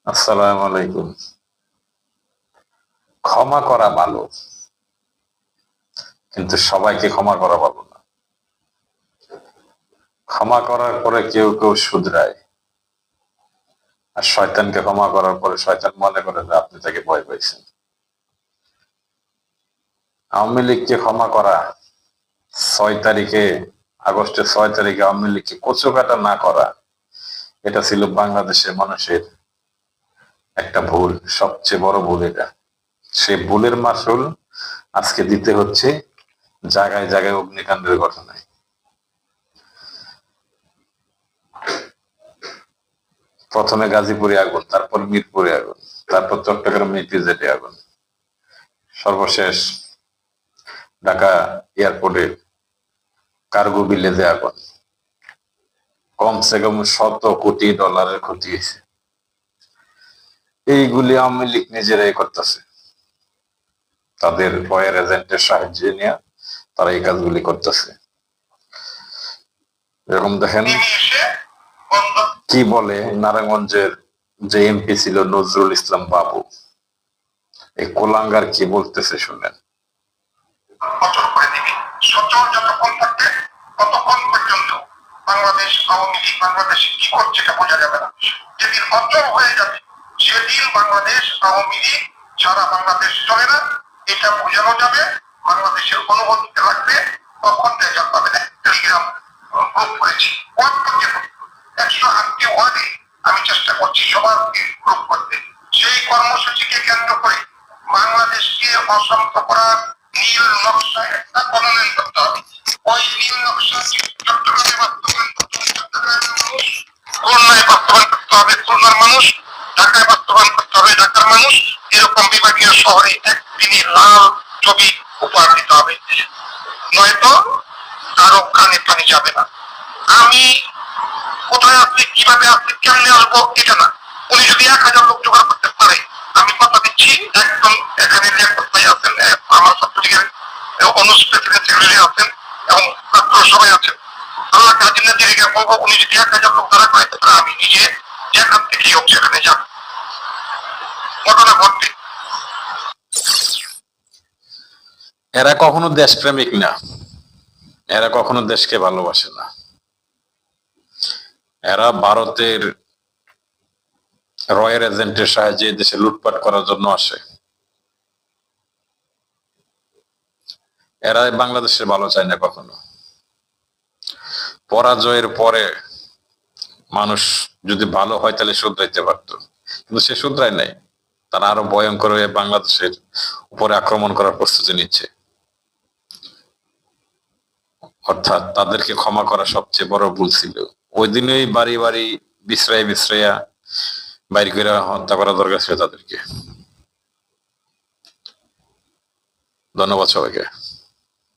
আসসালামু আলাইকুম। ক্ষমা করা ভালো, কিন্তু সবাইকে ক্ষমা করা ভালো না। ক্ষমা করার পরে কেউ কেউ শুধরায়, আর শয়তানকে ক্ষমা করার পরে শয়তান মনে করে যে আপনি তাকে ভয় পাইছেন। আওয়ামী লীগকে ক্ষমা করা, 6 তারিখে, আগস্টের 6 তারিখে আওয়ামী লীগকে কচুকাটা না করা, এটা ছিল বাংলাদেশের মানুষের একটা ভুল, সবচেয়ে বড় ভুল এটা। সে ভুলের মাসুল আজকে দিতে হচ্ছে জায়গায় জায়গায় অগ্নিকাণ্ডের ঘটনায়। প্রথমে গাজীপুরে আগুন, তারপর মিরপুরে আগুন, তারপর চট্টগ্রামে ইপিজেডে আগুন, সর্বশেষ ঢাকা এয়ারপোর্টে কার্গো ভিলেজে আগুন। কমসে কম $100 কোটি ক্ষতি হয়েছে। এইগুলি আওয়ামী লীগ নিজেরাই করতেছে, তাদের লয়ার এজেন্টের সাহায্য নিয়ে তারা এই কাজগুলি করতেছে। এরকম দেখেন কি বলে নারায়ণগঞ্জের যে এমপি ছিল নজরুল ইসলাম বাবু, এই কোলাঙ্গার কি বলতেছে শুনেন। অচল করে দিবে। সচল যতক্ষণ থাকবে ততক্ষণ পর্যন্ত বাংলাদেশ আওয়ামী লীগ বাংলাদেশে কি করছে এটা বোঝা যাবে না। যেদিন অচল হয়ে যাবে সেদিন বাংলাদেশ আওয়ামী লীগ সারা বাংলাদেশ চলে না, এটা বোঝানো যাবে। বাংলাদেশের অনুভূতিতে লাগবে, তখন রেজাল্ট পাবে না। টেলিগ্রাম গ্রুপ করেছি, 108টি ওয়ার্ডে আমি চেষ্টা করছি সবাইকে গ্রুপ করতে। সেই কর্মসূচিকে কেন্দ্র করে বাংলাদেশকে অসংখ্য করার নীল নকশা একটা প্রণয়ন করতে হবে। ওই নীল নকশা চট্টগ্রামে বাস্তবায়ন করতে হবে, চট্টগ্রামের মানুষ, খুলনায় বাস্তবায়ন করতে হবে খুলনার মানুষ, ঢাকায় বাস্তবায়ন করতে হবে ঢাকার মানুষ। এরকম বিভাগীয় শহরে একদিনই লাল ছবি উপহার দিতে হবে, নয়তো কারো কানে পানি যাবে না। আমি কোথায় আসছি, কিভাবে আসছি, কেমনে আসবো এটা না। উনি যদি 1000 লোক জোগাড় করতে পারে, আমি কথা দিচ্ছি একদম এখানে ভাই আছেন, আমার ছাত্রলীগের অনুজ প্রেসিডেন্ট সেক্রেটারি আছেন এবং ছাত্র সবাই আছেন। আল্লাহ কাজী নাজিরকে বলবো উনি যদি 1000 লোক দাঁড়া করাইতে পারে, আমি নিজে যেখান থেকে হোক সেখানে যাব, ঘটনা ঘটবে। এরা কখনো দেশপ্রেমিক না, এরা কখনো দেশকে ভালোবাসে না। এরা ভারতের রয়ের এজেন্টের সাহায্যে দেশে লুটপাট করার জন্য আসে। এরা বাংলাদেশের ভালো চায় না কখনো। পরাজয়ের পরে মানুষ যদি ভালো হয় তাহলে শুধরাইতে পারত, কিন্তু সে শুধরায় নাই। তারা আরো ভয়ঙ্কর হয়ে বাংলাদেশের উপরে আক্রমণ করার প্রস্তুতি নিচ্ছে। অর্থাৎ তাদেরকে ক্ষমা করা সবচেয়ে বড় ভুল ছিল। ওই দিনই বাড়ি বাড়ি বিশ্রাইয়া বাইর করে হত্যা করা দরকার ছিল তাদেরকে। ধন্যবাদ সবাইকে।